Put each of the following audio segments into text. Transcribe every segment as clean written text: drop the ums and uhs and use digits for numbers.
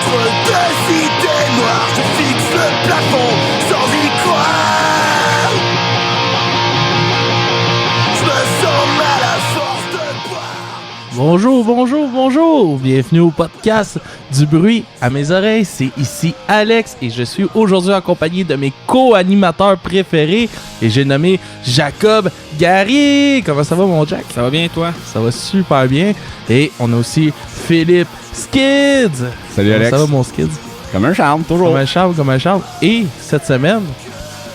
Entre deux idées noires, je fixe le plafond sans y croire. Je me sens mal à force de boire. Bonjour, bienvenue au podcast du bruit à mes oreilles, c'est ici Alex et je suis aujourd'hui accompagné de mes co-animateurs préférés et j'ai nommé Jacob Gary. Comment ça va mon Jack? Ça va bien toi? Ça va super bien et on a aussi Philippe Skids. Salut Alex. Ça va mon Skids? Comme un charme, toujours. Comme un charme. Et cette semaine,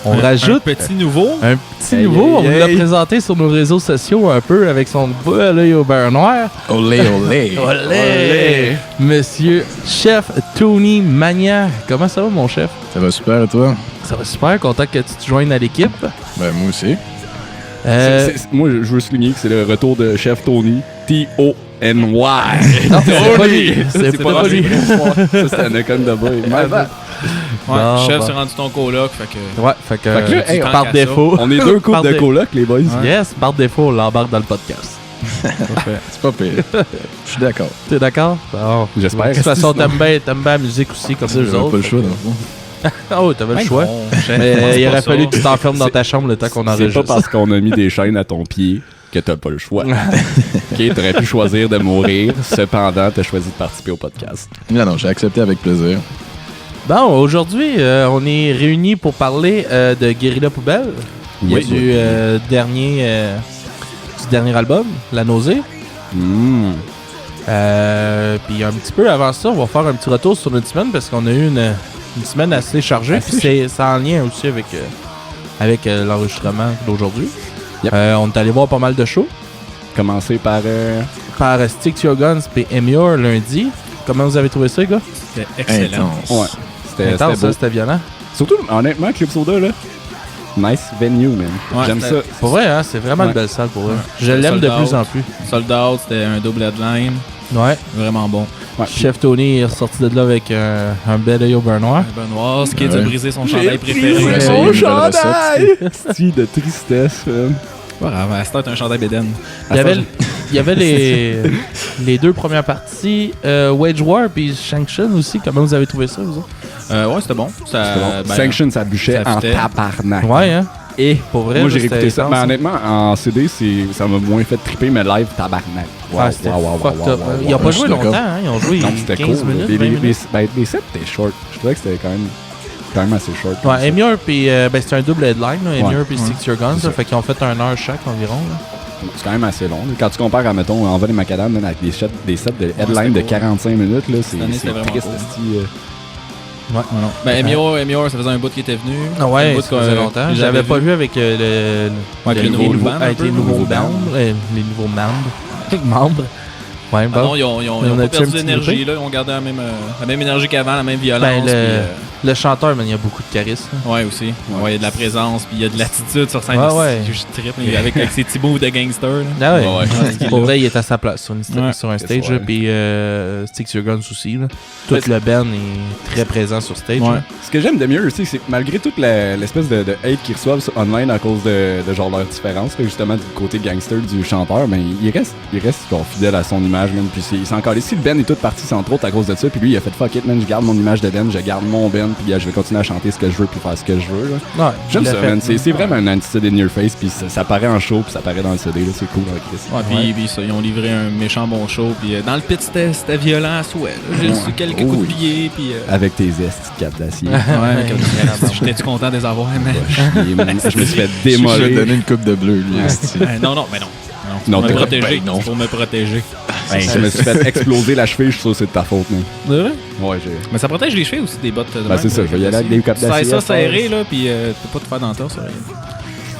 on rajoute un petit nouveau. un petit nouveau. On vous l'a présenté sur nos réseaux sociaux un peu avec son bout à l'œil au beurre noir. Olé, olé. Olé! Monsieur Chef Tony Mania. Comment ça va, mon chef? Ça va super, et toi? Ça va super, content que tu te joignes à l'équipe. Ben, moi aussi. Moi, je veux souligner que c'est le retour de Chef Tony. T-O-N-Y. Non, c'est pas lui. C'est pas lui. Ça, c'était un icône de boy. Ouais, Bon, chef, bon. c'est rendu ton coloc, fait que... Ouais, fait que, Fait que là, hey, par tant qu'à défaut. On est deux couples de coloc, les boys. Yes, par défaut, on l'embarque dans le podcast. C'est pas pire. Je suis d'accord. T'es d'accord? Bon. J'espère. De toute façon, t'aimes bien la musique aussi, comme J'avais nous pas autres. le choix, dans le fond. Ah oui, t'avais le choix. Non, chef, Mais c'est il pas aurait ça. fallu que tu t'enfermes dans ta chambre le temps qu'on C'est enregistre. pas parce qu'on a mis des chaînes à ton pied que t'as pas le choix. Ok, t'aurais pu choisir de mourir, cependant, t'as choisi de participer au podcast. Non, j'ai accepté avec plaisir. Bon, aujourd'hui, on est réunis pour parler de Guérilla Poubelle, Oui. du dernier album, La Nausée. Puis un petit peu avant ça, on va faire un petit retour sur notre semaine parce qu'on a eu une semaine assez chargée. Puis c'est en lien aussi avec l'enregistrement d'aujourd'hui. Yep. On est allé voir pas mal de shows. Commencer par... Par Stick to Your Guns et Emmure lundi. Comment vous avez trouvé ça, les gars? C'était excellent. Intense. Ouais. C'était Intense, beau. ça, c'était violent. Surtout, honnêtement, Club Soda, là. Nice venue, man. Ouais, J'aime c'était- ça. Pour vrai, hein, c'est vraiment Ouais. une belle salle pour vrai. Je C'était l'aime de sold plus out. en plus. Sold out, c'était un double headline. Ouais. Vraiment bon. Ouais. Chef Tony est ressorti de là avec un bel œil au beurre noir. Benoît, Skid a Ouais. brisé son chandail préféré. pris Ouais, son Mon une nouvelle chandail! Style de tristesse, man. pas grave, à cette heure, t'as un chandail bédaine. Il y avait les deux premières parties, Wage War puis Sanction aussi. Comment vous avez trouvé ça, vous autres? Ouais, c'était bon. Ça, C'était bon. ben, Sanction, ça bûchait ça en fitait. tabarnak. Ouais, hein? Et Pour vrai, moi, là, j'ai c'était réécouté ça. intense, Mais hein. honnêtement, en CD, ça m'a moins fait triper, mais live, tabarnak. Wow, Ah, c'était wow, wow, fucked wow, up. wow, Ils ont wow. pas je joué suis d'accord. longtemps, hein? Ils ont joué Non, c'était 15 cool. minutes, Les, 20 les, minutes. les sets étaient short. Je trouvais que c'était quand même assez short. comme ça. Ouais, Emmure puis c'était un double headline, là, Emmure Ouais. puis Stick to Your Guns. C'est là, ça. fait qu'ils ont fait 1 heure chaque environ. Là. C'est quand même assez long. Quand tu compares à, mettons, Envol et Macadam, man, avec des sets de headline de c'était cool. 45 minutes, là, c'est année, c'était vraiment triste. cool. esti, Ben, Emmure, ça faisait un bout qui était venu. Ah ouais, Un bout ça faisait longtemps. Je l'avais pas vu avec le avec le nouveau band, un avec peu. les nouveaux Nouveau band. membres. Les nouveaux membres. membres. Ouais, Ah bon. non, ils ont On pas a-tu un perdu petit d'énergie, grippé? là. Ils ont gardé la même énergie qu'avant, la même violence. Ben, puis, le chanteur, man, il y a beaucoup de charisme. ouais, aussi. Ouais, il y a de la présence, puis il y a de l'attitude sur scène. Ouais, ouais. Je trippe, là, avec ses petits mots de gangster. Là. Ah ouais. Ouais, ouais. Pour vrai, il est à sa place sur, Ouais. sur un stage. Ouais. Là, puis Stick to Your Guns aussi. Là. Tout le band est très présent sur stage. Ouais. là. Ce que j'aime de mieux aussi, c'est que malgré toute l'espèce de hate qu'ils reçoivent sur online à cause de genre leur différence, là, justement du côté gangster du chanteur, ben il reste genre fidèle à son image, même. Puis il s'en calait. Si le Ben est toute partie, c'est entre autres à cause de ça. Puis lui, il a fait fuck it, man, je garde mon image de Ben, je garde mon Ben, puis je vais continuer à chanter ce que je veux, puis faire ce que je veux. Là. Ouais, J'aime il l'a ça, fait. man. C'est vraiment un anti-CD in your face, puis ça paraît en show, puis ça paraît dans le CD, là. C'est cool avec Chris. Ouais, puis ça, ils ont livré un méchant bon show. Puis dans le pit, c'était violent à souhait. là. J'ai reçu quelques coups de Oui. pied. Puis, Avec tes estis de cap d'acier. ouais, j'étais-tu content de les avoir, man? Je me suis fait Je vais démolir. donner une coupe de bleu, lui. esti. Non, mais non. Non, Pour me t'es- protéger. ben non. Pour me protéger. Ben, je me suis fait exploser la cheville, je suis sûr que c'est de ta faute, man. C'est vrai? Ouais, j'ai. Mais ça protège les chevilles aussi, des bottes de Ben, même, c'est ça, je vais y aller avec des capes Ça d'acier. ça serré, là, puis tu peux pas te faire d'entorse. ça.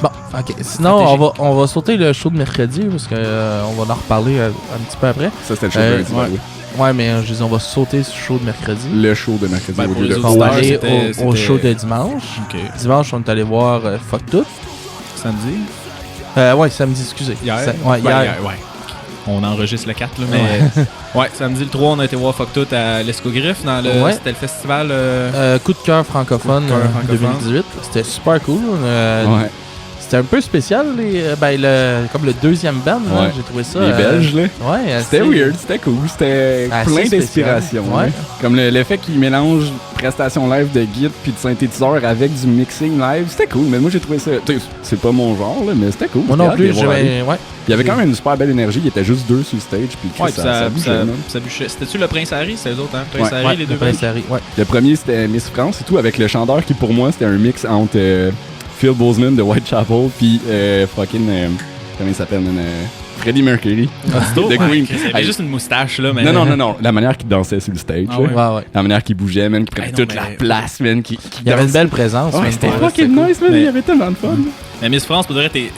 Bon, ok. Sinon, on va sauter le show de mercredi parce qu'on va en reparler un petit peu après. Ça, c'était le show Euh, de lundi, ouais. oui. Ouais, mais je dis, on va sauter ce show de mercredi. Le show de mercredi Ben, au pour lieu les de autres, On va Star, aller c'était- au c'était- show de dimanche. Ok. Dimanche, on est allé voir Fuck Tout. Samedi? Ouais, samedi, excusez. Hier? Ouais, Ben, hier. ouais. On enregistre le 4, là, mais... Ouais, samedi le 3, on a été voir Fuck Tout à l'Escogriffe, dans le... Ouais. C'était le festival... Coup de cœur francophone Coup de cœur francophone. 2018. C'était super cool. Ouais. c'était un peu spécial, comme le deuxième band, là, Ouais. j'ai trouvé ça. Les Belges, là. Ouais, C'était assez- weird, c'était cool, c'était Assez plein spécial. d'inspiration. Ouais. là. Comme l'effet qu'ils mélangent prestation live de guide puis de synthétiseur avec du mixing live, c'était cool. Mais moi j'ai trouvé ça, t'sais, c'est pas mon genre là, mais c'était cool. Moi non C'était hâte de plus, les voir aller. ouais. Il y avait quand même une super belle énergie, il était juste 2 sur le stage puis Ouais, ça bougeait, man. ça bûchait. C'était-tu le Prince Harry? C'est eux autres, hein? Prince Ouais. Harry, Ouais, les deux le Prince Belges? Harry, ouais. Le premier c'était Miss France et tout avec le chanteur qui pour moi c'était un mix entre Phil Bozeman de Whitechapel puis comment il s'appelle Freddie Mercury de Ouais, Queen. Il avait Hey, juste une moustache, là, mais... non, la manière qu'il dansait sur le stage, Ah là. ouais. Ouais. la manière qu'il bougeait, man, qu'il prenait Hey, non, toute mais- la place, man, qui Il y avait une dansait. belle présence. Ouais, man, c'était pour vrai, fucking cool. nice, man. Mais- Il y avait tellement de fun. Mais Miss France, pour de vrai, t'es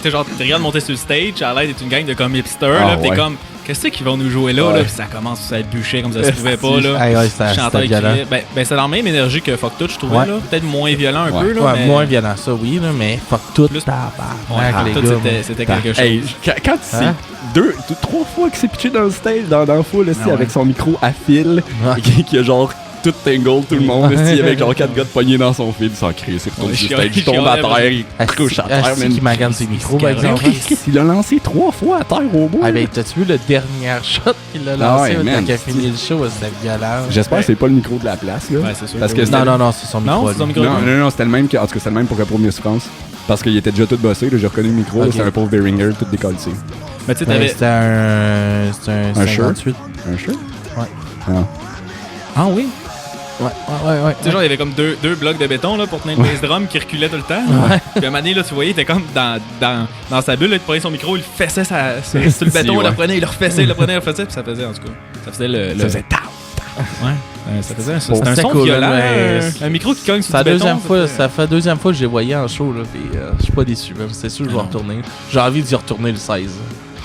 genre, t'es regardes monter sur le stage, à l'aide d'être une gang de comme hipsters, Ah, là, pis t'es ouais. comme, qu'est-ce qu'ils vont nous jouer là, Ouais. là, pis ça commence à être bûché comme ça se pouvait pas, là. Hey, ouais, c'était Chanteur c'était qui violent. criait. Ben, c'est dans la même énergie que Fuck Tout, je trouvais, Ouais. là. Peut-être moins violent un Ouais. peu, là. Ouais, mais... moins violent, ça, oui, là, mais fuck tout. Plus- Tabarnak, les Tout, gars. c'était quelque chose. Hey, quand c'est Hein? 3 fois qu'il s'est pitché dans le stage, dans la foule, aussi, Ah ouais. avec son micro à fil, Ouais. qui a genre tout tangle tout le monde, aussi, avec genre 4 gars de poignés dans son fil, sans crier, c'est retourné Ouais, sur le chialait, stage, il tombe à chialait, terre, il couche à terre, Est-ce man. qu'il magane ses micros, par exemple? Chris, il l'a lancé 3 fois à terre au bout. Ah, ben, t'as-tu vu le dernier shot qu'il a Ah lancé ouais, là, man, quand il a c'est- fini le show? C'était violent. J'espère que c'est pas le micro de la place, là. Ouais, c'est sûr. Parce que Oui. c'était- Non, c'est son micro. Non, c'est son lui. micro. Non, c'était le même que, en tout cas, c'était le même pour Miss France. Parce qu'il était déjà tout bossé, là, j'ai reconnu le micro, là, Ok. c'était un pauvre Behringer tout décollé. Mais tu sais, Ouais, t'avais. C'était un Un shirt? 58. Un shirt? Ouais. Ah. Ah oui? Ouais. Tu sais, genre, il y avait comme deux blocs de béton là, pour tenir le bass drum qui reculait tout le temps. Ouais. Puis à un moment donné, là, tu voyais, il était comme dans sa bulle, là, il prenait son micro, il fessait sur le béton, il le ouais. reprenait, il le refaisait, il le prenait, il le refaisait, puis ça faisait, en tout cas. Ça faisait le. Ça faisait tap. Ouais. Ça faisait Bon, c'était un c'était son cool, violent. mais- Un micro qui cogne sur Ça du béton. ça fait la deuxième fois que j'ai voyé en show, là, pis je suis pas déçu, même. C'est sûr que je vais retourner. J'ai envie d'y retourner le 16.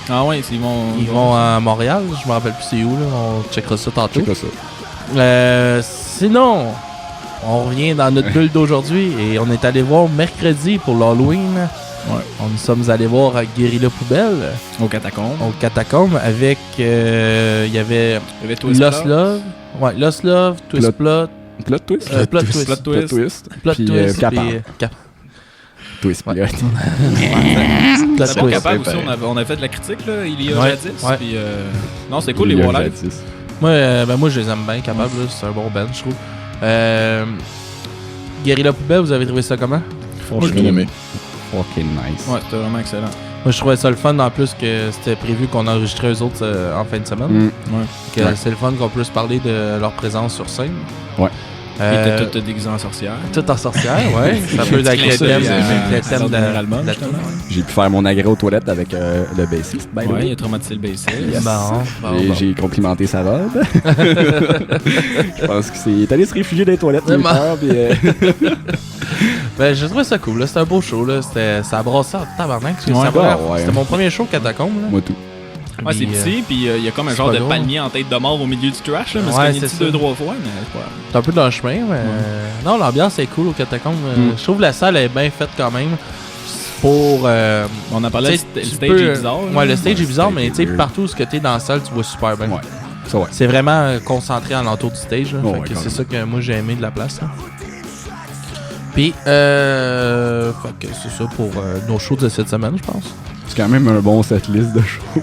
Ah ouais, ils Ils vont à Montréal, je me rappelle plus c'est où, là. On checkera ça tantôt. Check ça. Sinon, on revient dans notre bulle d'aujourd'hui et on est allé voir mercredi pour l'Halloween. Ouais. On sommes allés voir Guérilla Poubelle Au catacombe. au catacombe avec il y avait Il y avait Twist Lost Plot. Love, ouais, Lost Love, Twist Plot, Plot twist? Plot Twist, Plot Plot Twist. twist. Plot Puis, Twist, capable. puis, Twist Ouais. plot. Plot C'est bon, Twist. capable aussi, ben. on a fait de la critique, là, il y a Ouais, jadis. ouais. Puis, non, c'est cool, les voir live. Moi, je les aime bien, capable, là, c'est un bon band, je trouve. Guérilla Poubelle, vous avez trouvé ça comment? J'ai bien aimé. Fucking nice. Ouais, c'était vraiment excellent. Moi, je trouvais ça le fun, en plus que c'était prévu qu'on enregistrait eux autres en fin de semaine. Mm. Que Ouais. c'est le fun qu'on puisse parler de leur présence sur scène. Ouais. Il était tout déguisé en sorcière. Tout en sorcière, ouais. Ça peut être avec Clin le d'œil thème, à- avec le à thème leur de dernier album, de la justement. J'ai pu faire mon agrès aux toilettes avec le bassiste. by the Ouais, way. il a traumatisé le bassiste. Yes. Bon. J'ai complimenté sa robe. Je pense que il est allé se réfugier dans les toilettes. Vraiment. Ben, j'ai trouvé ça cool, là. C'était un beau show, là. Ça a brassé en tabarnak. Parce que Ouais. ça m'a- Ah, ouais. C'était mon premier show catacombe, là. Moi tout. Ouais, c'est Puis, petit, puis il y a comme un c'est genre pas de gros. palmier en tête de mort au milieu du trash, là, mais Ouais, c'est c'est cogné ça. 2-3 fois, mais c'est pas. C'est un peu dans le chemin, mais. Non, l'ambiance est cool au catacombe. Je trouve que la salle est bien faite quand même. Pour. On a parlé, tu sais, le tu stage peux- est bizarre. Ouais, le là. stage est bizarre, stage mais est tu sais, weird. partout où ce que t'es dans la salle, tu vois super bien. Ouais. Ça, ouais. C'est vraiment concentré alentour du stage. Là. Oh, Fait ouais, que c'est carrément. ça que moi j'ai aimé de la place. Là. Puis, fait que c'est ça pour nos shows de cette semaine, je pense. C'est quand même un bon setlist de shows.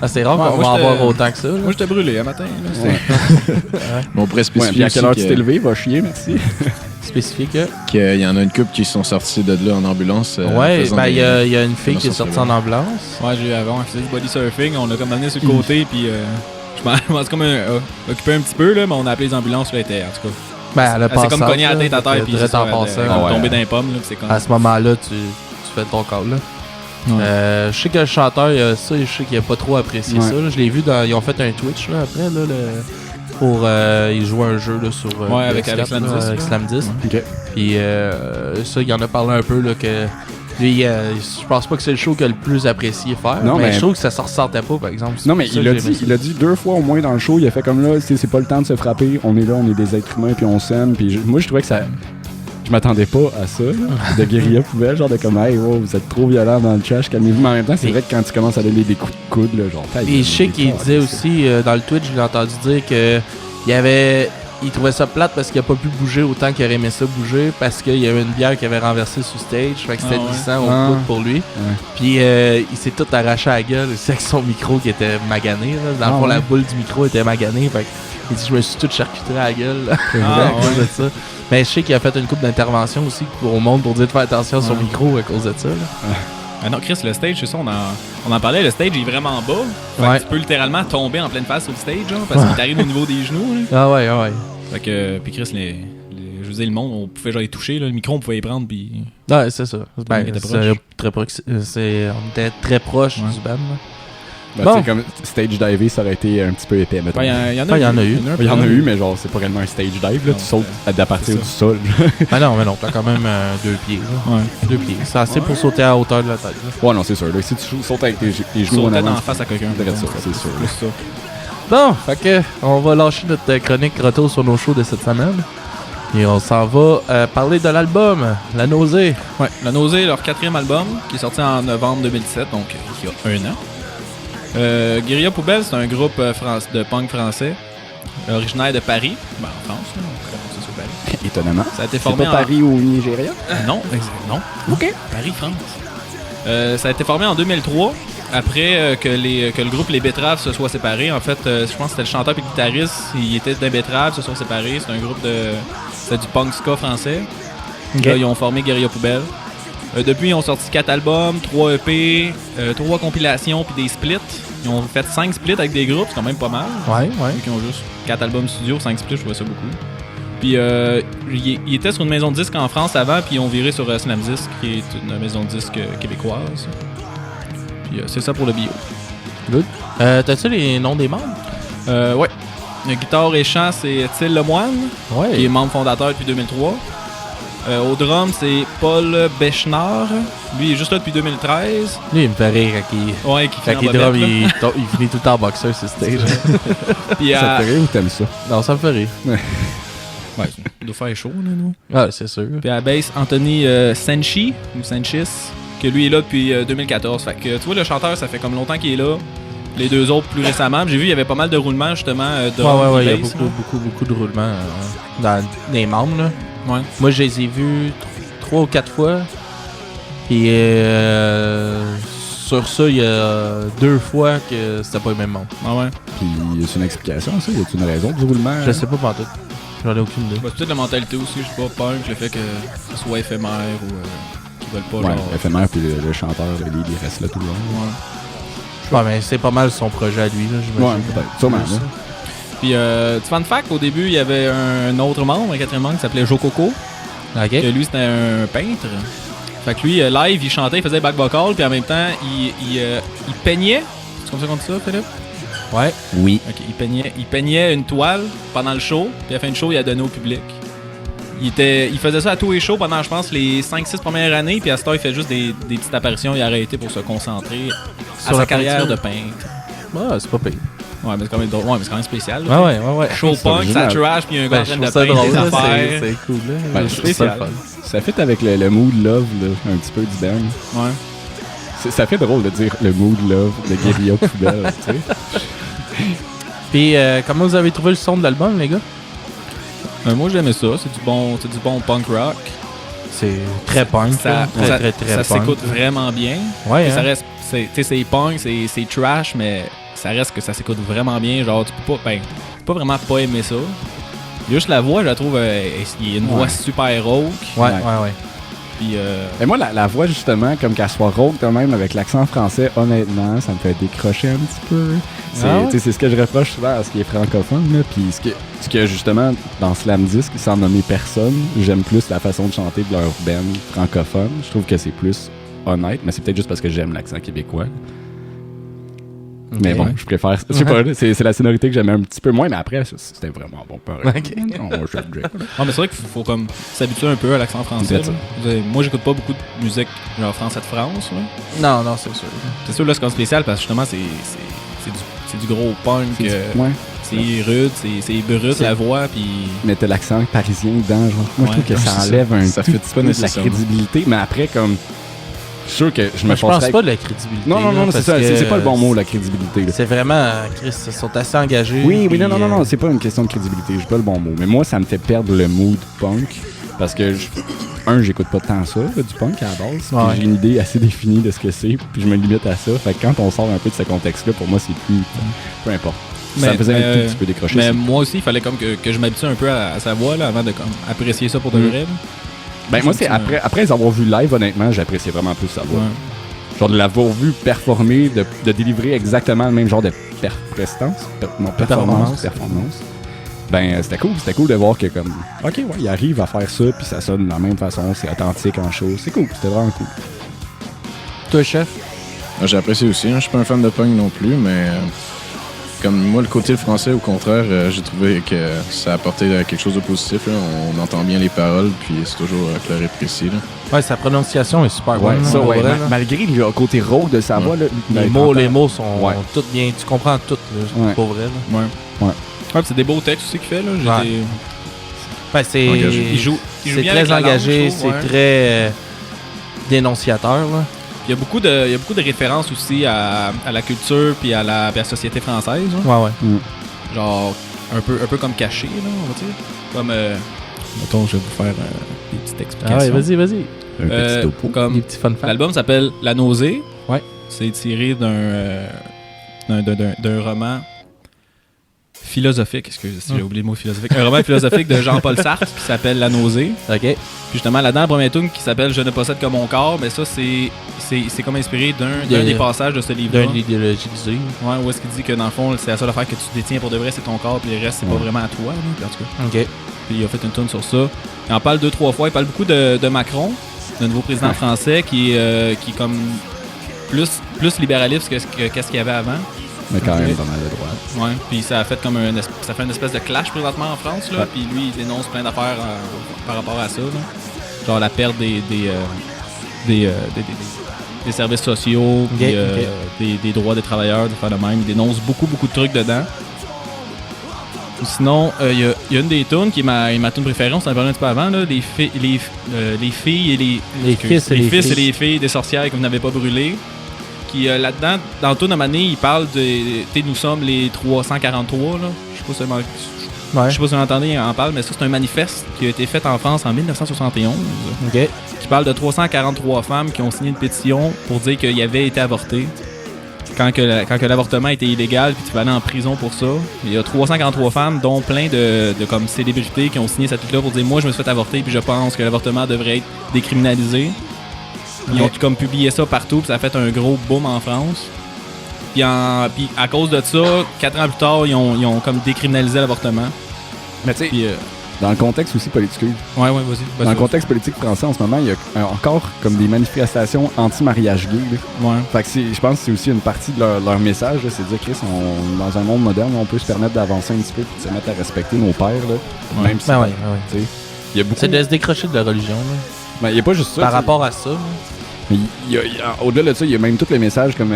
Ah, c'est rare Ouais, qu'on moi, va en j'étais- avoir autant que ça. là. Moi, j'étais brûlé un matin. là, c'était- Ouais. Mais on pourrait Ouais, spécifier puis à quelle heure tu aussi t'es levé? Va chier, merci. Spécifique. qu'il y en a une couple qui sont sortis de là en ambulance. Ouais, faisant ben des- il y a une fille qui est faisant sortie en ambulance. Ouais, j'ai avant, on faisait du body surfing, on l'a comme amené sur le côté, puis je m'en suis comme occupé un petit peu, là, mais on a appelé les ambulances, là, elle était, en tout cas. Ben, elle a Elle s'est comme passé, cogné à la tête à terre, puis direct c'est ça, en elle passant. est Ah ouais. tombée dans les pommes, là, puis c'est comme. À ce moment-là, tu fais ton call. Là. Ouais. Je sais que le chanteur, il y a ça, je sais qu'il a pas trop apprécié Ouais. ça. Là. Je l'ai vu ils ont fait un Twitch là, après là, pour ils jouaient un jeu là, sur Ouais, avec PS4, Slam là, 10, avec là. Slam 10. Ok. Puis ça, il en a parlé un peu là, que lui, je pense pas que c'est le show qu'il a le plus apprécié faire. Non, mais mais- je trouve que ça se ressentait pas, par exemple. Non, mais Ça, il a j'ai aimé dit 2 fois au moins dans le show. Il a fait comme là, c'est pas le temps de se frapper. On est là, on est des êtres humains, puis on s'aime. Puis moi, je trouvais que ça. Je m'attendais pas à ça, là, de guérilla poubelle, genre de comme, hey, wow, vous êtes trop violent dans le trash, calmez-vous. Mais en même temps, c'est Et- vrai que quand tu commences à donner des coups de coude, là, genre, Et je sais qu'il disait aussi, dans le Twitch, je l'ai entendu dire que il y avait il trouvait ça plate parce qu'il a pas pu bouger autant qu'il aurait aimé ça bouger parce qu'il y avait une bière qui avait renversé sur stage. Fait que c'était glissant au bout pour lui. Puis il s'est tout arraché à la gueule aussi avec son micro qui était magané. Là. Dans le fond, la boule du micro était maganée. Fait il dit, je me suis tout charcuté à la gueule à cause de ça. Mais je sais qu'il a fait une couple d'interventions aussi au monde pour dire de faire attention à son micro à cause de ça. Là. Ah non, Chris, le stage, c'est ça, on en parlait, le stage est vraiment bas. Fait que tu peux littéralement tomber en pleine face sur le stage, genre, parce qu'il t'arrive au niveau des genoux. Là. Ah ouais. Fait que, puis Chris, je veux dire, le monde, on pouvait genre y toucher, là, le micro, on pouvait y prendre, puis... Ouais, c'est ça. Ben, on était on était très proche du band. Là. Ben, comme stage diver, ça aurait été un petit peu épais, mettons. Il y en a eu. Il y en a eu, mais genre, c'est pas réellement un stage dive, là. Tu sautes à partir du sol. Ah non, mais non, t'as quand même 2 pieds. Là. Ouais. 2 pieds. C'est assez pour sauter à hauteur de la tête. Là. Ouais, non, c'est sûr. Là, si tu sautes avec tes genoux en avant, avant, en face à quelqu'un. C'est sûr. Plus ça. Bon, fait que on va lâcher notre chronique retour sur nos shows de cette semaine. Et on s'en va parler de l'album, La Nausée. Ouais, La Nausée, leur 4e album, qui est sorti en novembre 2017, donc il y a 1 an. Guérilla Poubelle, c'est un groupe de punk français, originaire de Paris, ben, en France, là, donc c'est sur Paris. Étonnamment. Ça a été C'est formé pas Paris ou Nigeria? Non, non. OK. Paris, France. Ça a été formé en 2003, après que le groupe Les Betteraves se soit séparé. En fait, je pense que c'était le chanteur et le guitariste, il était des Betteraves, se sont séparés. C'est un groupe c'est du punk ska français. Okay. Là, ils ont formé Guérilla Poubelle. Depuis, ils ont sorti 4 albums, 3 EP, 3 compilations puis des splits. Ils ont fait 5 splits avec des groupes, c'est quand même pas mal. Ouais. Donc, ils ont juste 4 albums studio, 5 splits, je trouvais ça beaucoup. Puis, ils étaient sur une maison de disques en France avant, puis ils ont viré sur Slam Disc, qui est une maison de disques québécoise. Puis, c'est ça pour le bio. Good. T'as-tu les noms des membres? Ouais. Le guitare et chant, c'est Thiel Lemoine, qui est membre fondateur depuis 2003. Au drum, c'est Paul Bechner. Lui, il est juste là depuis 2013. Lui, il me fait rire quand il drum, il finit tout le temps en boxeur sur stage. Puis, ça te fait rire ou t'aimes ça? Non, ça me fait rire. Ouais, il doit faire chaud, là, nous. Ouais, c'est sûr. Puis à la bass, Anthony Sanchi, ou Sanchis, que lui est là depuis 2014. Fait que, tu vois, le chanteur, ça fait comme longtemps qu'il est là. Les 2 autres plus récemment. J'ai vu, il y avait pas mal de roulements, justement. Ouais, il y a beaucoup de roulements dans les membres, là. Ouais. Moi, je les ai vus 3 ou 4 fois. Puis sur ça, il y a 2 fois que c'était pas le même monde. Ah ouais. Puis, c'est une explication, ça? Y a-t-il une raison du roulement? Je sais pas tout. J'en ai aucune idée. Bah, c'est peut-être la mentalité aussi, je sais pas, punk, le fait que ce soit éphémère ou qu'ils veulent pas, ouais, genre... éphémère, puis le chanteur, il reste là tout le long. Ouais. Ouais, mais c'est pas mal son projet à lui, là, j'imagine. Ouais, peut-être. Sûrement, là. Puis, fun fact, au début, il y avait un autre membre, un 4e membre, qui s'appelait Joe Coco. OK. Que lui, c'était un peintre. Fait que lui, live, il chantait, il faisait back vocal, puis en même temps, il peignait. C'est comme ça qu'on dit ça, Philippe? Ouais. Oui. Ok, il peignait une toile pendant le show, puis à la fin du show, il a donné au public. Il faisait ça à tous les shows pendant, je pense, les 5-6 premières années, puis à ce temps, il fait juste des petites apparitions. Il a arrêté pour se concentrer à sa carrière de peintre. Ouais, c'est pas pire. Ouais, mais c'est quand même drôle. Ouais, mais c'est quand même spécial. Là, ouais. Show punk, ça trash, puis il y a un gars en train de peindre des affaires. C'est cool, là. Ben, spécial. Ça fit avec le mood love, là, un petit peu du band. Ouais. Ça fait drôle de dire le mood love de Guérilla Poubelle, tu sais. Puis, comment vous avez trouvé le son de l'album, les gars? Moi, j'aimais ça. C'est du bon punk rock. C'est très punk. Ça très punk. s'écoute vraiment bien. Ouais, ça reste, c'est punk, c'est trash, mais ça reste que ça s'écoute vraiment bien. Genre, tu peux pas vraiment pas aimer ça. Juste la voix, je la trouve, il y a une voix super rauque. Ouais. Puis, Et moi, la voix, justement, comme qu'elle soit rauque quand même, avec l'accent français, honnêtement, ça me fait décrocher un petit peu. C'est ce que je reproche souvent à ce qui est francophone. Là. Puis ce que justement, dans Slam Disc, sans nommer personne, j'aime plus la façon de chanter de leur band francophone. Je trouve que c'est plus honnête, mais c'est peut-être juste parce que j'aime l'accent québécois. Okay. Mais bon, je préfère. Je sais pas, c'est la sonorité que j'aimais un petit peu moins, mais après, c'était vraiment bon. Okay. Mais c'est vrai qu'il faut comme s'habituer un peu à l'accent français. Moi, j'écoute pas beaucoup de musique genre français de France. Là. Non, c'est sûr. C'est sûr, là, c'est comme spécial parce que justement, c'est du gros punk. C'est rude, c'est brut, la voix. Puis... Mais t'as l'accent parisien dedans, genre. Moi, je trouve que ça enlève un petit peu de la crédibilité, mais après, comme. Je suis sûr que je me Moi, je pense passerais- pas de la crédibilité. Non, là, c'est parce ça. que C'est pas le bon mot, la crédibilité. là. C'est vraiment... Chris, ils sont assez engagés. Oui, puis, non, c'est pas une question de crédibilité, j'ai pas le bon mot. Mais moi, ça me fait perdre le mood punk. Parce que, j'écoute pas tant ça, là, du punk à la base. Puis Ouais. j'ai une idée assez définie de ce que c'est, puis je me limite à ça. Fait que quand on sort un peu de ce contexte-là, pour moi, c'est plus. Peu importe. Ça me faisait un tout petit peu décrocher. Mais ça. moi aussi, il fallait comme que je m'habitue un peu à sa voix là, avant de comme, apprécier ça pour de vrai. là. Ben, moi, c'est après les avoir vus live, honnêtement, j'appréciais vraiment plus sa voix. Ouais. Genre de l'avoir vu performer, de délivrer exactement le même genre de performance. Ben, c'était cool de voir que comme, ok, ouais, il arrive à faire ça, puis ça sonne de la même façon, c'est authentique en show, c'est cool, c'était vraiment cool. Toi, chef? Moi, j'ai apprécié aussi. Hein. Je suis pas un fan de punk non plus, mais comme moi, le côté français, au contraire, j'ai trouvé que ça apportait quelque chose de positif. Là. On entend bien les paroles, puis c'est toujours clair et précis. Là. Ouais, sa prononciation est super bonne. ça, pour ouais, vrai, là. malgré le côté rauque de sa voix, là, Les mots sont Ouais. tous bien. Tu comprends tout, là, Ouais. pour vrai. Là. Ouais, puis c'est des beaux textes aussi qu'il fait. Là. Ouais. Ben, c'est... Engagé. Il joue C'est bien très avec la langue, engagé, je trouve, c'est ouais. très dénonciateur, là. Il y a beaucoup de références aussi à la culture puis à la société française. hein. Ouais, ouais. Genre, un peu comme caché, là, on va dire. Comme, mettons, je vais vous faire des petites Ah ouais, explications. vas-y. Un petit topo. Des Comme, petits fun facts. l'album s'appelle La Nausée. Ouais. C'est tiré d'un roman philosophique. Excusez, j'ai oublié le mot philosophique. Un roman philosophique de Jean-Paul Sartre qui s'appelle La Nausée. OK. Puis justement, là-dedans, le premier tune qui s'appelle Je ne possède que mon corps, mais ça, c'est comme inspiré d'un des passages de ce livre-là. D'un idéologie du Ouais, où est-ce qu'il dit que dans le fond, c'est la seule affaire que tu détiens pour de vrai, c'est ton corps, puis le reste, c'est pas vraiment à toi. Là, puis en tout cas. OK. Puis il a fait une tune sur ça. Il en parle 2-3 fois. Il parle beaucoup de Macron, le nouveau président français, qui est comme plus libéraliste que qu'est-ce qu'il y avait avant. Mais quand même pas mal de droite. Ouais. Puis ça a fait comme ça fait une espèce de clash présentement en France là. Ouais. Puis lui, il dénonce plein d'affaires par rapport à ça. Là. Genre la perte des services sociaux, puis, des droits des travailleurs, des faire de même. Il dénonce beaucoup de trucs dedans. Sinon, il y a une des tunes qui est ma tune préférée, on s'en a parlé un petit peu avant, là, les filles et Les fils et les filles. les filles des sorcières que vous n'avez pas brûlées. Qui, là-dedans, dans le tune de Mané, il parle de nous sommes les 343, là. Je sais pas si Ouais. je sais pas si vous entendez, il en parle, mais ça, c'est un manifeste qui a été fait en France en 1971, OK. qui parle de 343 femmes qui ont signé une pétition pour dire qu'il avait été avorté. Quand que l'avortement était illégal, puis tu vas aller en prison pour ça. Il y a 343 femmes, dont plein de comme célébrités qui ont signé cette truc-là pour dire « Moi, je me suis fait avorter, puis je pense que l'avortement devrait être décriminalisé. » Ils ont comme publié ça partout, puis ça a fait un gros boom en France. Puis à cause de ça, 4 ans plus tard, ils ont comme décriminalisé l'avortement. Mais tu sais, Puis, dans le contexte aussi politique, ouais, vas-y. dans le contexte politique français en ce moment, il y a encore comme des manifestations anti-mariage gay. Là. Ouais. Fait que je pense que c'est aussi une partie de leur message, là, c'est de dire, Chris, dans un monde moderne, on peut se permettre d'avancer un petit peu et de se mettre à respecter nos pères. Là, Ouais. même si, Ben ouais, tu sais, il y a beaucoup. C'est de se décrocher de la religion, là. Ben, il y a pas juste ça. Par tu sais. rapport à ça. là. Mais au-delà de ça, il y a même tous les messages comme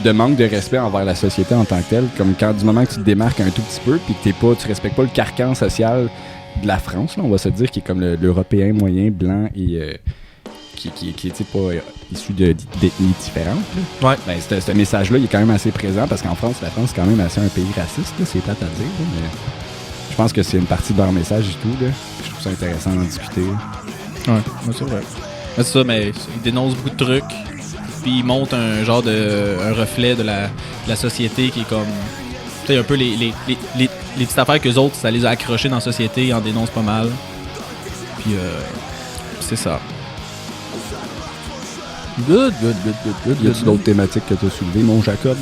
de manque de respect envers la société en tant que telle. Comme quand du moment que tu te démarques un tout petit peu puis que tu respectes pas le carcan social de la France, là, on va se dire, qui est comme l'Européen moyen, blanc et qui est pas issu d'ethnies différentes. Là. Ouais. Ben, ce message-là, il est quand même assez présent parce qu'en France, la France, c'est quand même assez un pays raciste, là, c'est plate à dire. Là, mais je pense que c'est une partie de leur message et tout. Là. Je trouve ça intéressant d'en discuter. Là. Ouais, c'est vrai. C'est ça, mais il dénonce beaucoup de trucs. Puis il montre un genre un reflet de la société qui est comme. Tu sais, un peu les petites affaires qu'eux autres, ça les a accrochés dans la société, ils en dénoncent pas mal. Puis c'est ça. Good. Y a-tu d'autres thématiques que tu as soulevées, mon Jacob?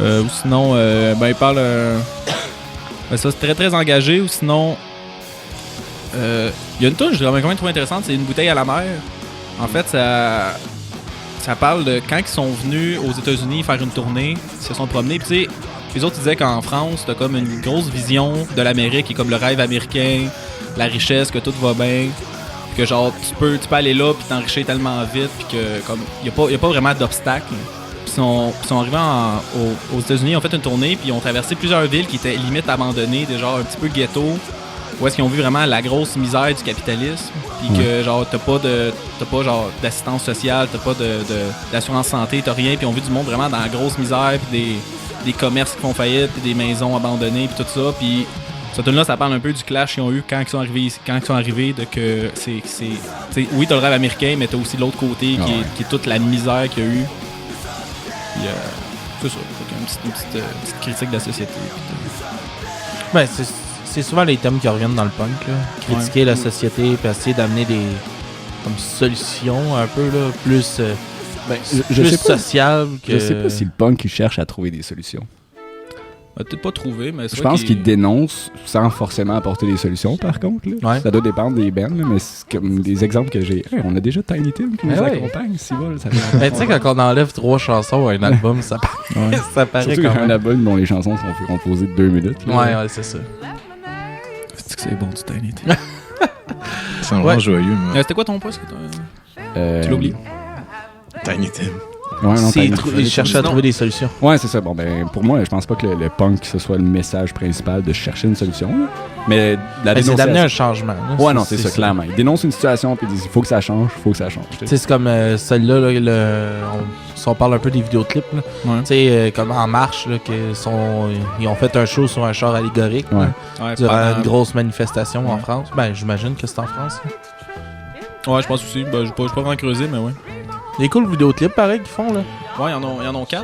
Ou sinon, ben il parle. Ben ça, c'est très très engagé. Ou sinon. Il y a une touche, je l'ai quand même trouvé intéressante, c'est une bouteille à la mer. En fait, ça parle de quand ils sont venus aux États-Unis faire une tournée, ils se sont promenés. Puis tu sais, les autres disaient qu'en France, t'as comme une grosse vision de l'Amérique, qui est comme le rêve américain, la richesse, que tout va bien. Puis que genre, tu peux aller là, puis t'enrichir tellement vite, puis que comme, y a pas vraiment d'obstacles. Puis ils sont arrivés aux États-Unis, ils ont fait une tournée, puis ils ont traversé plusieurs villes qui étaient limite abandonnées, des genres un petit peu ghetto, où est-ce qu'ils ont vu vraiment la grosse misère du capitalisme. puis que genre t'as pas genre d'assistance sociale, t'as pas d'assurance santé, t'as rien, puis on vit du monde vraiment dans la grosse misère, puis des commerces qui font faillite, puis des maisons abandonnées, puis tout ça, puis ce tune là ça parle un peu du clash qu'ils ont eu quand ils sont arrivés de que c'est oui, t'as le rêve américain, mais t'as aussi l'autre côté qui est toute la misère qu'il y a eu. Puis c'est ça, une petite critique de la société. Ben, c'est souvent les thèmes qui reviennent dans le punk, là. Critiquer la société, puis essayer d'amener des comme solutions un peu là, plus je plus sais pas. sociales que... Je sais pas si le punk il cherche à trouver des solutions. Peut-être pas trouvé, mais c'est Je pense qu'il dénonce sans forcément apporter des solutions, par contre. Là. Ouais. Ça doit dépendre des bands, là, mais c'est comme des exemples que j'ai. Hey, on a déjà Tiny Tim qui nous ouais. accompagne, si bon, ça Ben, tu sais, quand on enlève 3 chansons à un album, ça paraît Surtout quand un même. album dont les chansons sont composées de 2 minutes. Là. Ouais, c'est ça. C'est bon du Tiny Tim. Ça me rend joyeux, moi. C'était quoi ton poste? Tu l'oublies? Tiny Tim. Ouais, non, Il cherchait à trouver des solutions. Ouais, c'est ça. Bon, ben, pour moi, je pense pas que le punk, ce soit le message principal de chercher une solution. Là. Mais la Ben, c'est dénonciation... d'amener un changement. Là. Ouais, non, c'est ça, clairement. Il dénonce une situation, puis il dit il faut que ça change, il faut que ça change. Tu sais, c'est comme celle-là, là, si on parle un peu des vidéoclips, là. Ouais. Tu sais, comme En Marche, là, ils ont fait un show sur un char allégorique Ouais. là, durant une grosse manifestation en France. Ben, j'imagine que c'est en France. Là. Ouais, je pense aussi. Ben, je pas vraiment creusé, mais ouais. Des cool vidéoclips, pareil, qu'ils font, là. Ouais, ils en ont 4.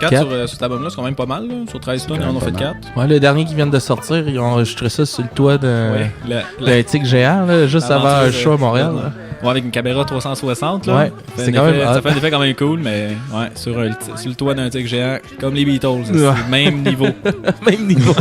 4 Quatre. sur cet album-là, c'est quand même pas mal. Là. Sur 13 tonnes, ils en ont fait 4. Ouais, le dernier qui vient de sortir, ils ont enregistré ça sur le toit d'un tic géant, là, juste avant un show à Montréal. Là. Ouais, avec une caméra 360. Là. Ouais, Ça fait c'est un quand effet- même Ça fait un effet quand même cool, mais ouais, sur le toit d'un tic géant, comme les Beatles. C'est le même niveau. Même niveau.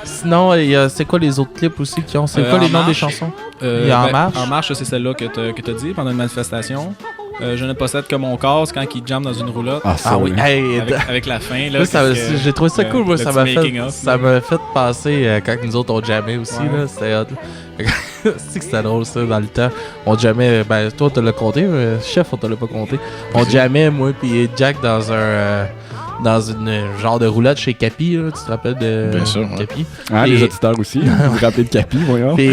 Sinon, c'est quoi les autres clips aussi qui ont? C'est quoi En les noms des Marche. chansons? Il y a En Marche. En Marche, c'est celle-là que t'as dit pendant une manifestation. Je ne possède que mon corps, c'est quand il jamme dans une roulotte. Ah, ça, Ah oui, hey, Avec la fin. Là, là, j'ai trouvé ça cool, moi, le ça petit m'a fait, making of, ça là. m'a fait penser quand nous autres on jammait aussi, Ouais. là, c'était hot. C'est que c'était drôle ça, dans le temps. On jammait, ben toi t'as l'as compté, chef on te l'a pas compté. On jammait, moi puis Jack dans une genre de roulotte chez Capi, là, tu te rappelles de Bien sûr, ouais. Capi? Ah, Et- les auditeurs aussi. Vous vous rappelez de Capi, voyons. Puis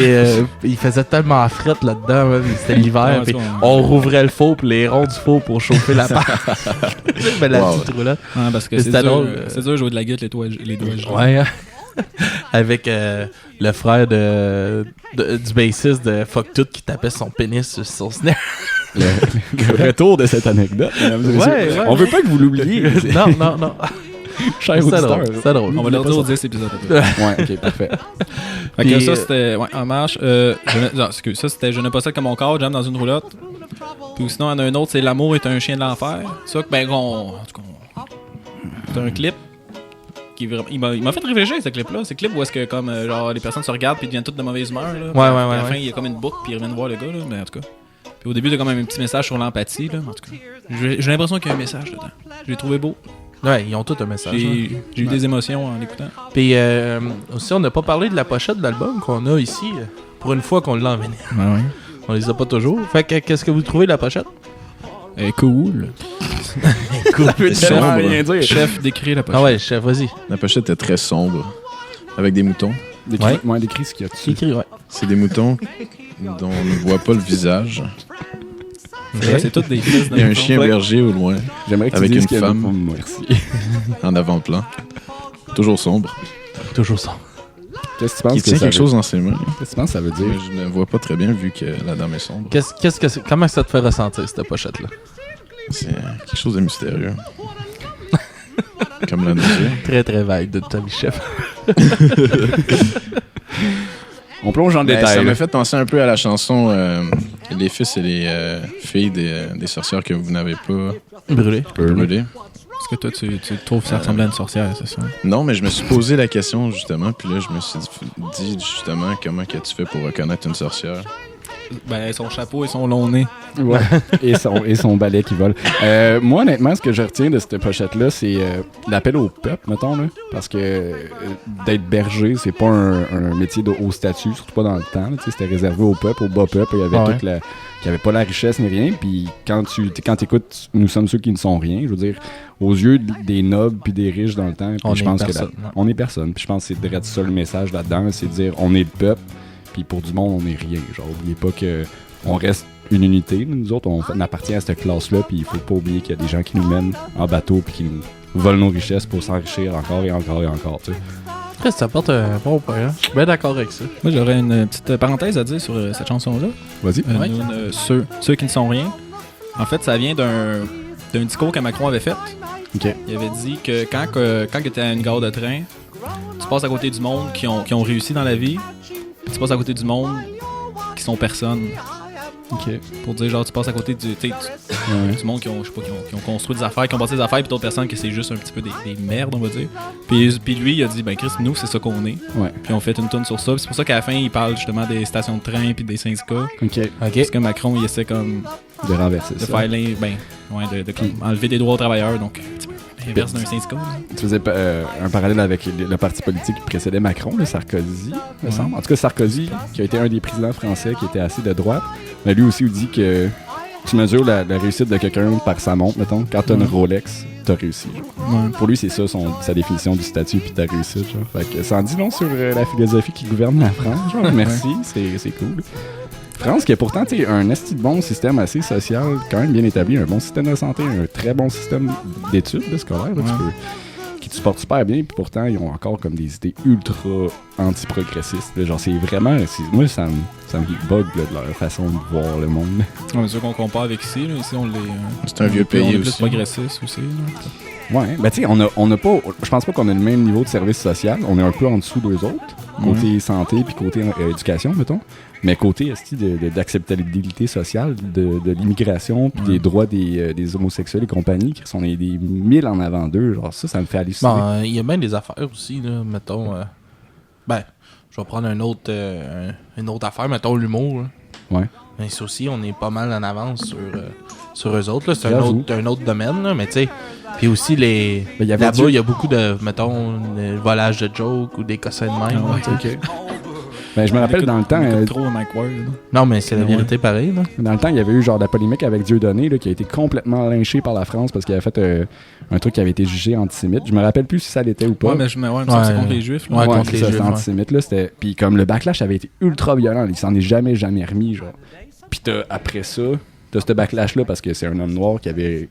il faisait tellement fret là-dedans, man, c'était l'hiver. Ouais, Puis c'est bon. on rouvrait le four puis les ronds du four pour chauffer la pâte. Ben, la Wow. petite roulotte. Ouais, parce que Mais c'est c'était dur, drôle. c'est dur de jouer de la guitare les doigts gelés. Ouais. Avec le frère du bassiste de Fuck Tout qui tapait son pénis sur son snare. Le retour de cette anecdote, mesdames et messieurs. Ouais, ouais. On veut pas que vous l'oubliez. non. Cher C'est auditeur. drôle. C'est drôle. On va leur dire au 10 épisodes. Ouais, ok, parfait. Fait que Puis, ça, c'était En Marche. Ça, c'était Je ne possède que mon corps, jam dans une roulotte. Puis sinon, il y en a un autre, c'est L'amour est un chien de l'enfer. Ça, que, ben, c'est un clip qui est vraiment. Il m'a fait réfléchir, ce clip-là. C'est le clip où est-ce que, comme, genre, les personnes se regardent puis deviennent toutes de mauvaise humeur. Là. Puis à la fin, il y a comme une boucle puis ils reviennent voir le gars, là. Mais en tout cas. Puis au début, il y a quand même un petit message sur l'empathie, là. En tout cas, j'ai l'impression qu'il y a un message dedans. J'ai trouvé beau. Ouais, ils ont tous un message. hein. J'ai eu des émotions en l'écoutant. Puis aussi, on n'a pas parlé de la pochette de l'album qu'on a ici. Pour une fois qu'on l'a en vinyle. On les a pas toujours. Fait que qu'est-ce que vous trouvez de la pochette? Cool. Cool. Tellement rien dire. Chef, décrit la pochette. Ah ouais, chef, vas-y. La pochette est très sombre, avec des moutons. Décris ce qu'il y a dessus. Écris, ouais. C'est des moutons dont on ne voit pas le visage. C'est toutes des fils Il y a un chien berger au loin, J'aimerais que tu avec dises une qu'il y a femme. Merci. en avant-plan. Toujours sombre. Toujours ça. Qu'est-ce que tu penses Qui que tient ça quelque veut- chose dans ses mains. Qu'est-ce que tu penses que ça veut dire? Mais je ne vois pas très bien vu que la dame est sombre. Comment ça te fait ressentir, cette pochette-là? C'est quelque chose de mystérieux. Comme la nausée. Très, très vague de ta vie, chef. On plonge en Ben, détail. ça là. m'a fait penser un peu à la chanson Les fils et les filles des sorcières que vous n'avez pas Brûlé. brûlées. Parce que toi, tu trouves que ça ressemble à une sorcière, c'est ça? Non, mais je me suis posé la question justement, puis là je me suis dit justement comment que tu fais pour reconnaître une sorcière. Ben, son chapeau et son long nez. Ouais. et son balai qui vole. Moi, honnêtement, ce que je retiens de cette pochette-là, c'est l'appel au peuple, mettons. Là, parce que d'être berger, c'est pas un métier de haut statut, surtout pas dans le temps. Là, c'était réservé au peuple, au bas peuple. Il y avait toute la... Il n'y avait pas la richesse ni rien. Puis quand tu écoutes, nous sommes ceux qui ne sont rien. Je veux dire, aux yeux des nobles puis des riches dans le temps. Puis On je est pense personne, on est personne. Puis je pense que c'est direct ça le message là-dedans. C'est de dire on est le peuple. puis pour du monde, on n'est rien. Genre, oubliez pas que on reste une unité. Nous autres, on appartient à cette classe-là, puis il faut pas oublier qu'il y a des gens qui nous mènent en bateau puis qui nous volent nos richesses pour s'enrichir encore et encore et encore, tu sais. Chris, ça porte un bon point. Hein? Je suis bien d'accord avec ça. Moi, j'aurais une petite parenthèse à dire sur cette chanson-là. Vas-y. Ceux qui ne sont rien. En fait, ça vient d'un discours que Macron avait fait. OK. Il avait dit que quand tu étais à une gare de train, tu passes à côté du monde qui ont réussi dans la vie, puis tu passes à côté du monde qui sont personne. OK. Pour dire, genre, tu passes à côté du monde qui ont construit des affaires, qui ont bâti des affaires, puis d'autres personnes que c'est juste un petit peu des merdes, on va dire. Puis lui, il a dit, ben Chris, nous, c'est ça qu'on est. Ouais. Puis on fait une tonne sur ça. Puis c'est pour ça qu'à la fin, il parle justement des stations de train puis des syndicats. OK. Parce que Macron, il essaie comme De renverser de ça. faire de comme enlever des droits aux travailleurs, donc un petit peu l'inverse d'un syndicat. Là. Tu faisais un parallèle avec le parti politique qui précédait Macron, le Sarkozy, me semble. En tout cas, Sarkozy, qui a été un des présidents français qui était assez de droite, mais lui aussi dit que tu mesures la réussite de quelqu'un par sa montre, mettons. Quand t'as une Rolex, t'as réussi. Genre. Pour lui, c'est ça sa définition du statut puis ta réussite. Genre. Fait que ça en dit long sur la philosophie qui gouverne la France. Genre. Merci, c'est cool. France qui a pourtant un esti de bon système assez social, quand même bien établi, un bon système de santé, un très bon système d'études de scolaires, là, qui se porte super bien, puis pourtant ils ont encore comme des idées ultra anti-progressistes. Là. Genre c'est vraiment, moi ça me bug là, de leur façon de voir le monde. Ouais, c'est sûr qu'on compare avec ici. Là. Ici on l'est. C'est un vieux pays on est aussi. plus progressiste aussi. Là. Ouais, ben tu sais, on a pas, je pense pas qu'on a le même niveau de service social. On est un peu en dessous d'eux autres, côté santé puis côté éducation, mettons. Mais côté d'acceptabilité sociale, de l'immigration, puis des droits des homosexuels et compagnie, qui sont des mille en avant d'eux, genre ça me fait halluciner. Bon, il y a bien des affaires aussi, là, mettons. Je vais prendre une autre affaire, mettons l'humour. Là. Ouais. Mais ça aussi, on est pas mal en avance sur eux autres. Là. C'est J'avoue. un autre domaine, là, mais tu sais. Puis aussi, là-bas, il y a beaucoup de, mettons, le volage de jokes ou des cossins de même. Ah ouais, là, tu sais. Ben, je me rappelle dans le temps. trop Mike Ward. Non, mais c'est la vérité pareil. Là. Dans le temps, il y avait eu genre de la polémique avec Dieudonné là, qui a été complètement lynché par la France parce qu'il avait fait un truc qui avait été jugé antisémite. Je me rappelle plus si ça l'était ou pas. Ouais, mais je me semble que c'est contre les Juifs. Là. Ouais, contre c'est les ça, Juifs, c'était antisémite. Là, puis comme le backlash avait été ultra violent, il s'en est jamais remis. Genre. Puis après ça, t'as ce backlash-là parce que c'est un homme noir qui avait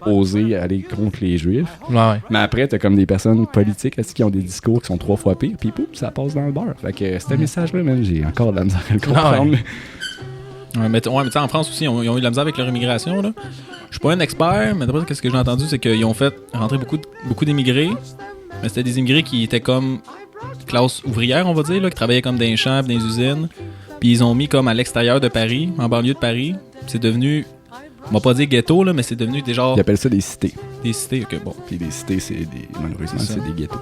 osé aller contre les Juifs. Ouais. Mais après, t'as comme des personnes politiques qui ont des discours qui sont 3 fois pires, puis pouf, ça passe dans le beurre. Fait que ce message-là, même, j'ai encore de la misère à le comprendre. Ouais, mais tu sais, en France aussi, ils ont eu de la misère avec leur immigration. Là. Je suis pas un expert, mais d'après ce que j'ai entendu, c'est qu'ils ont fait rentrer beaucoup d'immigrés. Mais c'était des immigrés qui étaient comme classe ouvrière, on va dire, là, qui travaillaient comme dans les champs, dans les usines. Puis ils ont mis comme à l'extérieur de Paris, en banlieue de Paris. C'est devenu, on va pas dire ghetto, là, mais c'est devenu des genres... Ils appellent ça des cités. Des cités, ok, bon. Puis des cités, malheureusement, c'est des ghettos.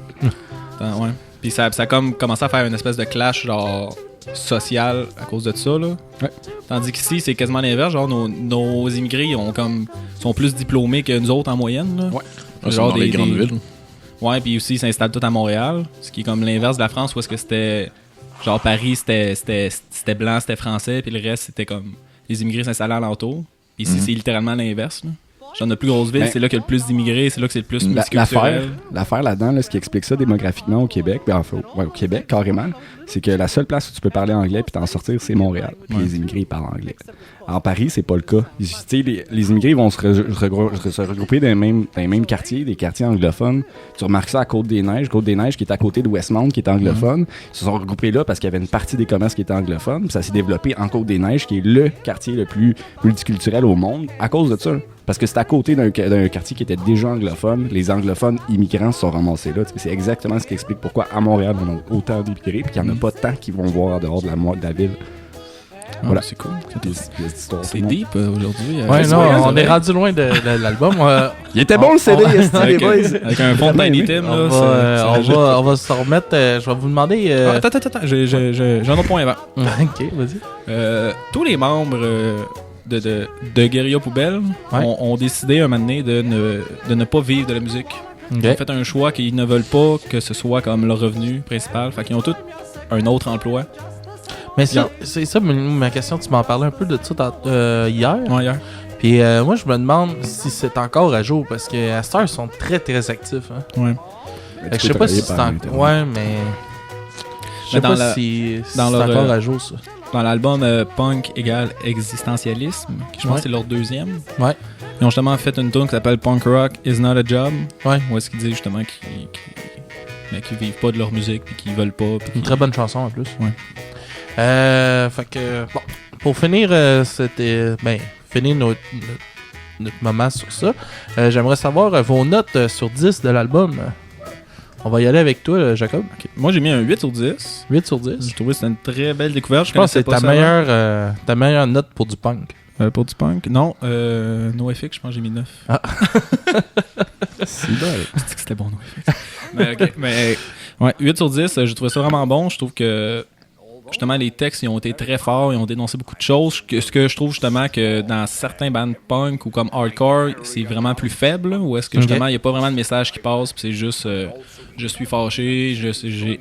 Ouais. Puis ça a comme commencé à faire une espèce de clash, genre, social à cause de ça, là. Ouais. Tandis qu'ici, c'est quasiment l'inverse. Genre, nos immigrés sont plus diplômés que nous autres en moyenne, là. Ouais. Genre dans les grandes villes. Ouais, puis aussi, ils s'installent tout à Montréal. Ce qui est comme l'inverse de la France, où est-ce que c'était... Genre, Paris, c'était blanc, c'était français, puis le reste, c'était comme... Les immigrés s'installaient alentour. Puis ici, c'est littéralement l'inverse, là. Genre, dans les plus grosses villes, c'est là qu'il y a le plus d'immigrés, c'est là que c'est le plus multiculturel. L'affaire là-dedans, là, ce qui explique ça démographiquement au Québec, ben, enfin, au Québec, carrément, c'est que la seule place où tu peux parler anglais puis t'en sortir, c'est Montréal. Puis les immigrés, ils parlent anglais. En Paris, c'est pas le cas. Les immigrés vont se regrouper dans les mêmes quartiers, des quartiers anglophones. Tu remarques ça à Côte-des-Neiges qui est à côté de Westmount, qui est anglophone. Ils se sont regroupés là parce qu'il y avait une partie des commerces qui était anglophone. Puis ça s'est développé en Côte-des-Neiges, qui est le quartier le plus multiculturel au monde, à cause de ça. Parce que c'est à côté d'un quartier qui était déjà anglophone. Les anglophones immigrants se sont ramassés là. C'est exactement ce qui explique pourquoi à Montréal, on a autant d'immigrés puis qu'il n'y en a pas tant qui vont voir en dehors de la ville. Voilà, c'est cool. C'est deep aujourd'hui. Ouais, non, on est rendu loin de l'album. Il était bon le CD, les boys. Avec un fond de Tiny Tim, là. On va se remettre. Je vais vous demander. Attends, j'ai un autre point avant. Ok, vas-y. Tous les membres de Guérilla Poubelle ont décidé un moment donné de ne pas vivre de la musique. Ils ont fait un choix qu'ils ne veulent pas que ce soit comme leur revenu principal. Fait qu'ils ont tous un autre emploi. Mais c'est ça ma question. Tu m'en parlais un peu de ça hier. Ouais, hier. Puis moi, je me demande si c'est encore à jour parce que à cette heure, ils sont très très actifs. Hein. Ouais. Je sais pas si c'est encore. Ouais, mais. Je sais dans pas si dans c'est leur, encore à jour, ça. Dans l'album Punk égale existentialisme, qui je pense Ouais. que c'est leur deuxième, Ouais. ils ont justement fait une tune qui s'appelle Punk Rock Is Not a Job. Ouais. Où est-ce qu'ils disent justement qu'ils vivent pas de leur musique puis qu'ils veulent pas. Puis Une qu'ils- très bonne chanson en plus. Ouais. Fait que, bon, pour finir, finir notre moment sur ça, j'aimerais savoir vos notes sur 10 de l'album. On va y aller avec toi, Jacob. Ok. Moi j'ai mis un 8 sur 10. 8 sur 10. J'ai trouvé que c'était une très belle découverte. Je pense que c'est connaissais pas ça ta meilleure note pour du punk. avant. Pour du punk. Non, NoFX, je pense que j'ai mis 9. C'est belle. Je dis que c'était bon, NoFX. mais, ok, mais ouais, 8 sur 10, j'ai trouvé ça vraiment bon. Je trouve que justement les textes ils ont été très forts, ils ont dénoncé beaucoup de choses. Ce que je trouve justement que dans certains bands punk ou comme hardcore, c'est vraiment plus faible. Ou est-ce que justement il n'y a pas vraiment de message qui passe, puis c'est juste je suis fâché,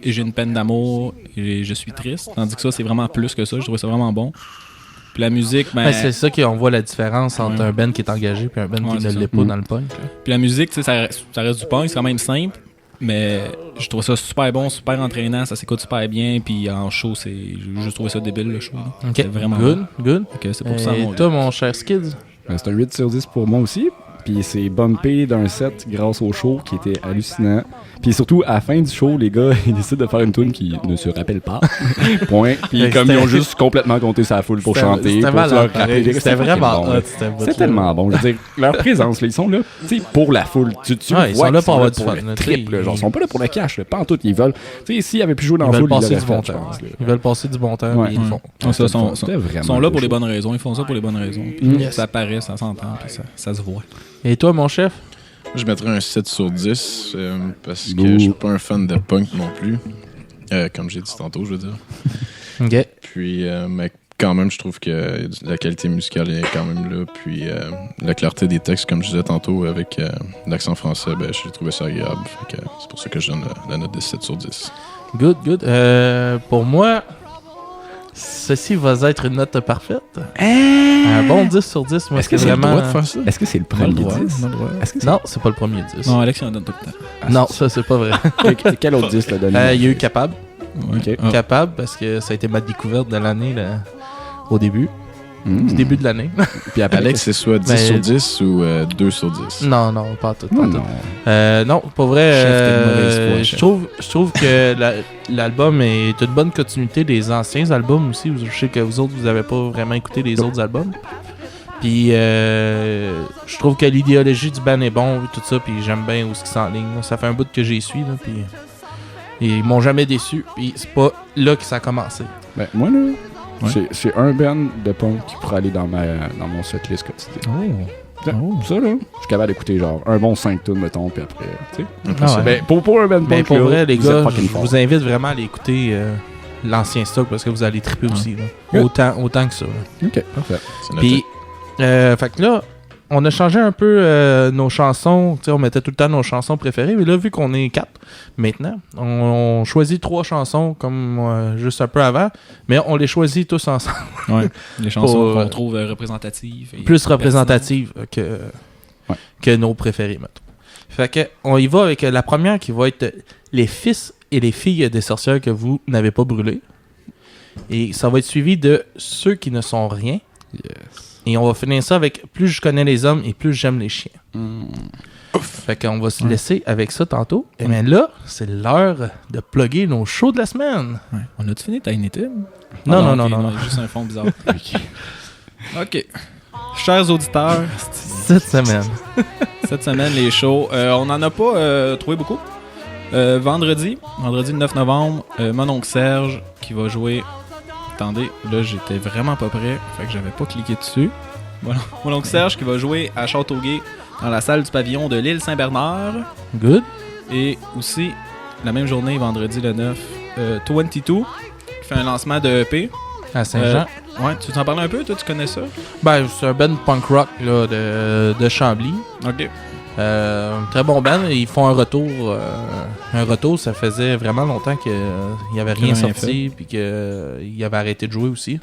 j'ai une peine d'amour et je suis triste. Tandis que ça, c'est vraiment plus que ça. Je trouve ça vraiment bon. Puis la musique, ben, C'est ça qu'on voit la différence entre Ouais. un band qui est engagé et un band Ouais, qui c'est ne ça. l'est pas dans le punk. là. puis la musique, tu sais, ça reste du punk, c'est quand même simple. Mais je trouve ça super bon, super entraînant, ça s'écoute super bien. Puis en show, j'ai juste trouvé ça débile le show. là. Ok, C'est vraiment good, good. Fait que c'est pour ça Et mon toi, mon cher Skids? C'est un 8 sur 10 pour moi aussi. Puis c'est bumpé d'un set grâce au show qui était hallucinant. Puis surtout, à la fin du show, les gars, ils décident de faire une tune qui ne se rappelle pas. Point. Puis Mais comme c'était- ils ont juste complètement compté sa foule pour chanter, C'était pour malade, se leur pareil. rappeler. C'était vraiment bon, hot. là. C'est tellement bon. Je veux dire, leur présence, là, ils sont là, tu sais, pour la foule. Tu Ouais, ils vois sont là qu'ils pour avoir du pour fun, le là, trip, tu sais, là. Genre, ils- ils sont pas là pour le cash, là. Pas en tout. Ils veulent, tu sais, s'ils avaient pu jouer dans Ils la veulent foule, ils passer l'auraient du bon fait, je temps. pense, là. Ils veulent passer du bon temps, Ouais. puis ils le font. Ah, ça, sont C'était vraiment sont là le pour les show. bonnes raisons. Ils font ça pour les bonnes raisons. Puis Yes. ça paraît, ça s'entend, puis ça se voit. Et toi, mon chef? Je mettrais un 7 sur 10 parce Bouh. que je suis pas un fan de punk non plus. Comme j'ai dit tantôt, je veux dire. Ok. Puis, mais quand même, je trouve que la qualité musicale est quand même là. Puis, la clarté des textes, comme je disais tantôt, avec l'accent français, ben, j'ai trouvé ça agréable. Fait que c'est pour ça que je donne la note de 7 sur 10. Good, good. Pour moi, ceci va être une note parfaite. Un bon 10 sur 10. Moi, Est-ce que c'est c'est le vraiment... droit de faire ça? Est-ce que c'est le premier 10? Est-ce que c'est... Non, c'est pas le premier 10. Non, Alex, il en donne tout le temps. Non, ça, c'est pas vrai. Quel autre 10 l'a donné? Il y a eu Capable. Ok. Ah. Capable, parce que ça a été ma découverte de l'année, là, au début. Mm. Du début de l'année. Puis après, Alex, c'est soit 10 Ben, sur 10 ou 2 sur 10. Non, non, pas tout. Pas non, tout. non. Non, pour vrai, Chef, t'es de mauvaise foi, je chef. trouve que l'album est une bonne continuité des anciens albums aussi. Je sais que vous autres, vous avez pas vraiment écouté les autres albums. Puis, je trouve que l'idéologie du band est bon, tout ça, puis j'aime bien où ce qui s'enligne. là. Ça fait un bout que j'y suis, là, puis ils m'ont jamais déçu. Puis c'est pas là que ça a commencé. Ben, moi, là, Ouais. c'est un band de punk qui pourrait aller dans mon setlist quotidien. Ça, là, je suis capable d'écouter genre un bon 5 tunes, mettons, puis après, tu sais. Ah ouais. Ben, pour un band punk, Ben, pour là, vrai, les vous êtes gars, fucking je forts. vous invite vraiment à aller écouter l'ancien stock parce que vous allez triper aussi. Là. Ouais. Autant que ça. là. Ok, parfait. C'est noté. Puis, fait que là, on a changé un peu nos chansons. Tu sais, on mettait tout le temps nos chansons préférées. Mais là, vu qu'on est 4 maintenant, on choisit 3 chansons comme juste un peu avant. Mais on les choisit tous ensemble. Ouais. Les chansons Pour, qu'on trouve représentatives. et Plus pertinentes. représentatives que nos préférés, mettons. Fait que, on y va avec la première qui va être les fils et les filles des sorcières que vous n'avez pas brûlés. Et ça va être suivi de ceux qui ne sont rien. Et on va finir ça avec plus je connais les hommes et plus j'aime les chiens. Fait qu'on va se laisser avec ça tantôt. Et bien là, c'est l'heure de plugger nos shows de la semaine. Ouais. On a-tu fini Tiny Tim? Non, Ah, non, ok, non, non. Juste un fond bizarre. Ok. Chers auditeurs, Cette semaine. cette semaine, les shows, on n'en a pas trouvé beaucoup. Vendredi le 9 novembre, mon oncle Serge qui va jouer. Attendez, là j'étais vraiment pas prêt, fait que j'avais pas cliqué dessus. Voilà. Mon oncle Serge qui va jouer à Châteauguay dans la salle du pavillon de l'île Saint-Bernard. Good. Et aussi, la même journée, vendredi le 9, 22 qui fait un lancement de EP. À Saint-Jean. Ouais, tu t'en parles un peu, toi, tu connais ça? Ben, c'est un band punk rock là, de Chambly. Ok. Très bon band. Ils font un retour. Un retour, ça faisait vraiment longtemps qu'il n'y avait rien Qu'ils n'avaient sorti puis qu'il avait arrêté de jouer aussi.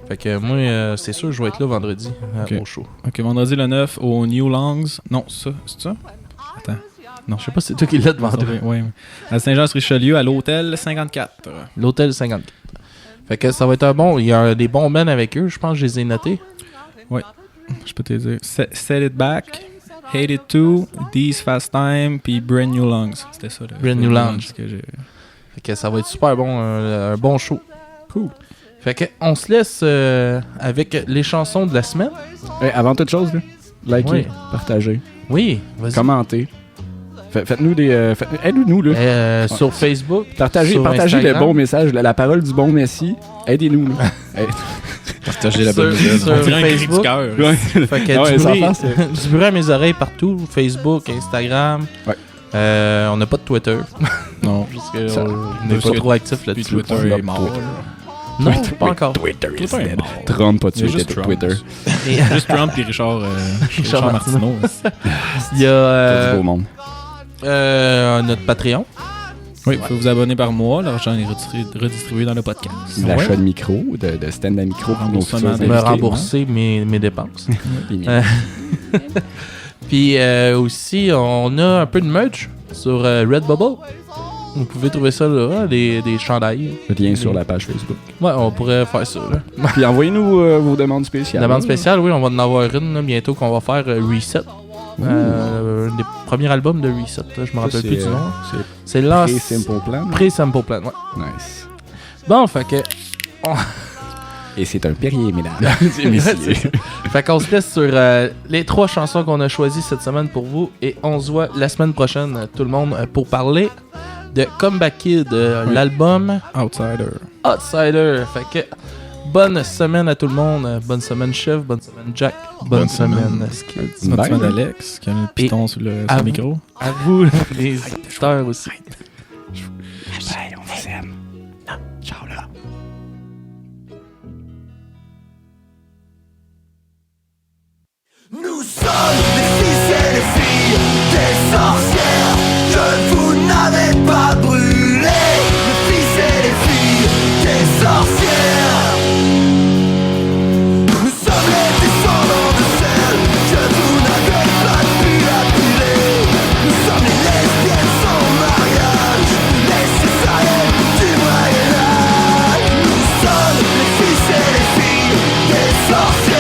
Fait que moi, c'est sûr, je vais être là vendredi Ok. au show. Ok, vendredi le 9 au New Langs. Non, ça, c'est ça? Attends. Non. Je sais pas si c'est toi qui l'as devant toi. Oui. À Saint-Jean-sur-Richelieu, à l'hôtel 54. L'hôtel 54. Fait que ça va être un bon. Il y a des bons bands avec eux, je pense que je les ai notés. Je peux te dire. Set It Back, Hate It Too, These Fast Time, puis Brand New Lungs. C'était ça. Brand New Lungs. Que j'ai... Fait que ça va être super bon, un bon show. Cool. Fait que on se laisse avec les chansons de la semaine. Avant toute chose, là, likez, Oui. partagez, Oui, vas-y. commentez. Faites-nous des... aidez-nous, là. Sur Facebook. Partagez sur le Instagram. bon message, la parole du bon Messie. Aidez-nous, là. Partagez la bonne nouvelle. sur On dirait un cri du Facebook. cœur. Ouais. Fait que Ah ouais, du, sans bruit, farce, du bruit à mes oreilles partout. Facebook, Instagram. Ouais. On n'a pas de Twitter. Non. Parce que Ça- on n'est pas trop actif Puis là-dessus. Twitter est mort. Twitter. Non, pas encore. Twitter is Twitter est dead. mort. Trump a Il y a tué juste Trump. Twitter. Et, Juste Trump et Richard Martineau. il y a Pas du beau monde. notre Patreon. Oui, il faut vous abonner par mois. L'argent est redistribué dans le podcast. L'achat de micro, de stand à micro pour nos Remboursement futurs de- Me invités. rembourser mes dépenses. Les miens. Puis aussi, on a un peu de merch sur Redbubble. Vous pouvez trouver ça là, des chandails. Lien sur la page Facebook. Ouais, on pourrait faire ça. Là. Puis envoyez-nous vos demandes spéciales. Demande spéciale, oui, on va en avoir une là, bientôt qu'on va faire Reset. Un des premiers albums de Reset, là, je me rappelle plus du nom. C'est C'est l'ancien. Simple Plan. Pré-Simple Plan, ouais. Nice. Bon, fait que. Et c'est un Perrier, mesdames. C'est ça. Fait qu'on se laisse sur les 3 chansons qu'on a choisies cette semaine pour vous. Et on se voit la semaine prochaine, tout le monde, pour parler de Comeback Kid, l'album Outsider. Outsider. Fait que bonne semaine à tout le monde. Bonne semaine, Chef. Bonne semaine, Jack. Bonne semaine, Skids. Bonne Bye. semaine d'Alex qui a le piton sur le à vous. micro. À vous, les auditeurs aussi. Bye, on vous aime. Ciao là. Nous sommes les fils et les filles des sorcières que vous n'avez pas brûlées. Les fils et les filles des sorcières. Nous sommes les descendants de celles que vous n'avez pas pu appeler. Nous sommes les lesbiennes sans mariage, les césariennes du Moyen-Âge. Nous sommes les fils et les filles des sorcières.